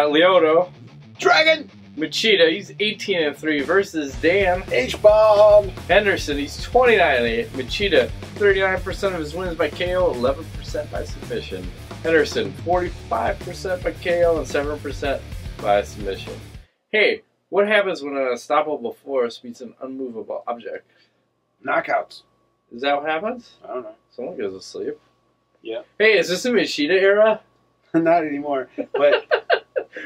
got Lyoto Dragon Machida. He's 18-3 versus Dan H-Bomb Henderson. He's 29-8. Machida, 39% of his wins by KO, 11% by submission. Henderson, 45% by KO and 7% by submission. Hey, what happens when an unstoppable force meets an unmovable object? knockouts. Is that what happens? I don't know. Someone goes to sleep. Yeah. Hey, is this a Machida era? Not anymore. But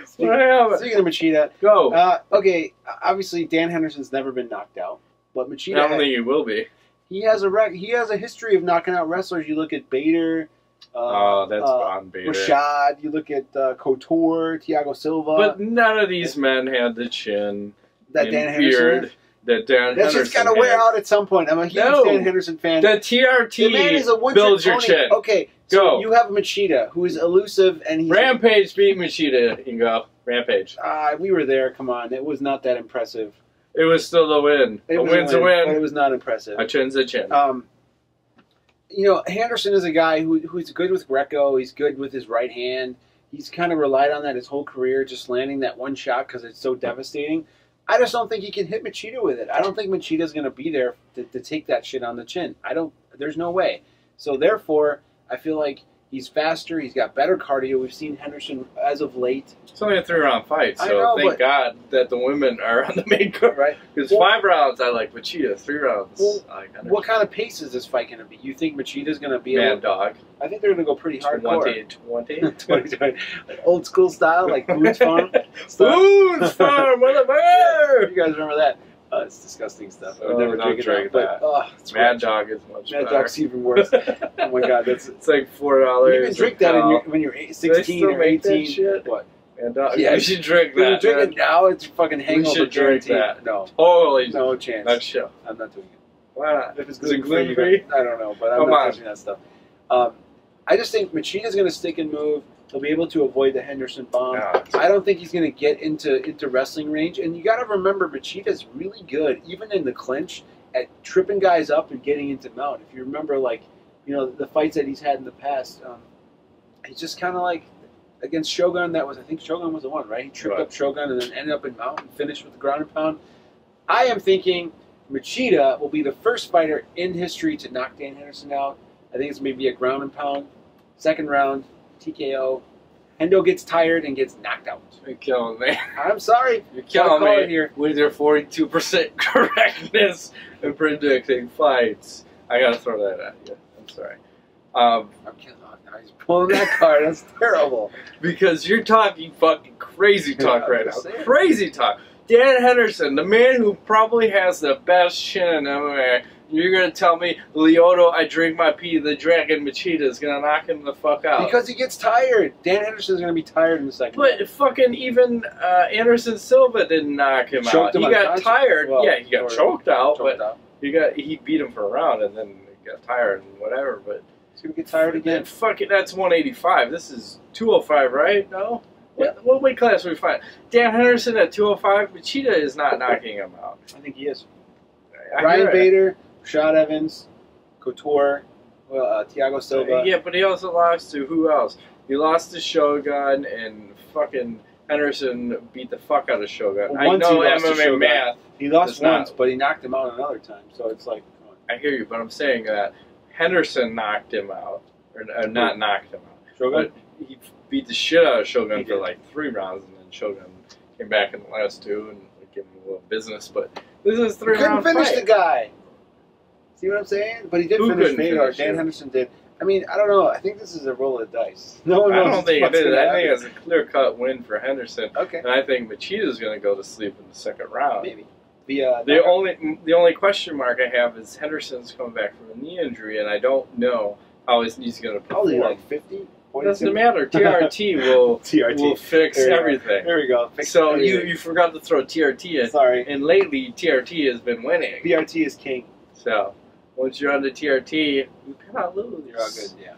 speaking of Machida, go. Okay, obviously Dan Henderson's never been knocked out, but Machida. I don't think he will be. He has a history of knocking out wrestlers. You look at Bader. That's on Bader. Rashad. You look at Couture, Thiago Silva. But none of these men had the chin that Dan Henderson. That Dan That's Henderson just gotta wear out at some point. I'm a huge Dan Henderson fan. The TRT the man is a builds your chin. Okay, so you have Machida, who is elusive, and he's Rampage beat Machida. You can go Rampage. We were there. Come on, it was not that impressive. It was still the win. A win's a win. But it was not impressive. A chin's a chin. You know, Henderson is a guy who's good with Greco. He's good with his right hand. He's kind of relied on that his whole career, just landing that one shot because it's so devastating. I just don't think he can hit Machida with it. I don't think Machida's going to be there to take that shit on the chin. There's no way. So therefore, I feel like he's faster. He's got better cardio. We've seen Henderson as of late. It's only a 3-round fight, so thank God that the women are on the main card. Right? Because 5 rounds, I like Machida. 3 rounds, I like Henderson. What kind of pace is this fight going to be? You think Machida's going to be Mad Dog? I think they're going to go pretty hardcore. 20. Old school style, like Boone's Farm. Boone's Farm, motherfucker! You guys remember that? It's disgusting stuff. I would never drink that. It's Mad Dog is much better. Mad Dog's even worse. Oh my God, it's like $4. You can drink that when you're 16 or 18. Shit? What? Mad Dog. Yeah, you should drink that. If you drink it now, it's fucking hangover. We should drink that. No, totally. No chance. Next show. I'm not doing it. Why not? If it's gluten free, I don't know, but I'm not touching that stuff. I just think Machida's going to stick and move. He'll be able to avoid the Henderson bomb. I don't think he's going to get into wrestling range. And you got to remember, Machida's really good, even in the clinch, at tripping guys up and getting into mount. If you remember, the fights that he's had in the past, he's just kind of like against Shogun. I think Shogun was the one, right? He tripped up Shogun and then ended up in mount and finished with the ground and pound. I am thinking Machida will be the first fighter in history to knock Dan Henderson out. I think it's maybe a ground and pound. Second round, TKO. Hendo gets tired and gets knocked out. You're killing me. I'm sorry. You're killing me here with your 42% correctness in predicting fights. I gotta throw that at you. I'm sorry. I'm killing. He's pulling that card. That's terrible. Because you're talking fucking crazy talk right now. Crazy talk. Dan Henderson, the man who probably has the best chin in MMA. You're going to tell me, Lyoto, I drink my pee, the Dragon Machida is going to knock him the fuck out. Because he gets tired. Dan Henderson's going to be tired in the second round. But fucking even Anderson Silva didn't knock him out. He got tired. Well, yeah, he got choked out, he beat him for a round and then he got tired and whatever. But he's going to get tired again. Fucking, that's 185. This is 205, right? No? Yeah. What weight class are we fighting? Dan Henderson at 205, Machida is not knocking him out. I think he is. Ryan Bader, Rashad Evans, Couture, Thiago Silva. Yeah, but he also lost to who else? He lost to Shogun, and fucking Henderson beat the fuck out of Shogun. I know MMA math. He lost once, but he knocked him out another time. So it's like, come on. I hear you, but I'm saying that Henderson knocked him out, or not knocked him out. Shogun? But he beat the shit out of Shogun for like 3 rounds, and then Shogun came back in the last 2 and gave him a little business. But this is 3 round couldn't finish the guy. See what I'm saying? But he did finish Bader. Dan Henderson did. I mean, I don't know. I think this is a roll of the dice. No one knows. I don't think it is. I think it's a clear-cut win for Henderson. Okay. And I think Machida's going to go to sleep in the second round. Maybe. The only question mark I have is Henderson's coming back from a knee injury, and I don't know how his knee's going to perform. Probably like 50. It doesn't matter. TRT will fix everything. There we go. So you forgot to throw TRT in. Sorry. And lately, TRT has been winning. TRT is king. So once you're on the TRT, you cannot lose. You're all good, yeah.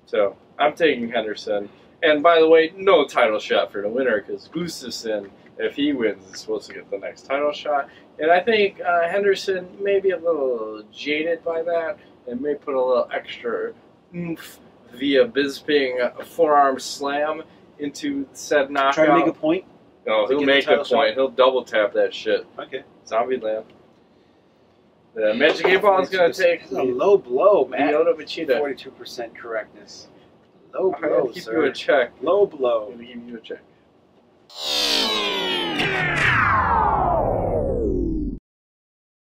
So I'm taking Henderson. And by the way, no title shot for the winner because Gustafsson, if he wins, is supposed to get the next title shot. And I think Henderson may be a little jaded by that and may put a little extra oomph via Bisping forearm slam into said knockout. Try to make a point? No, he'll make a point. He'll double tap that shit. Okay. Zombieland. The Magic 8 Ball is going to take a low blow, man. Lyoto Machida. 42% correctness. Low blow, I'm going to give you a check. Low blow. I'm going to give you a check.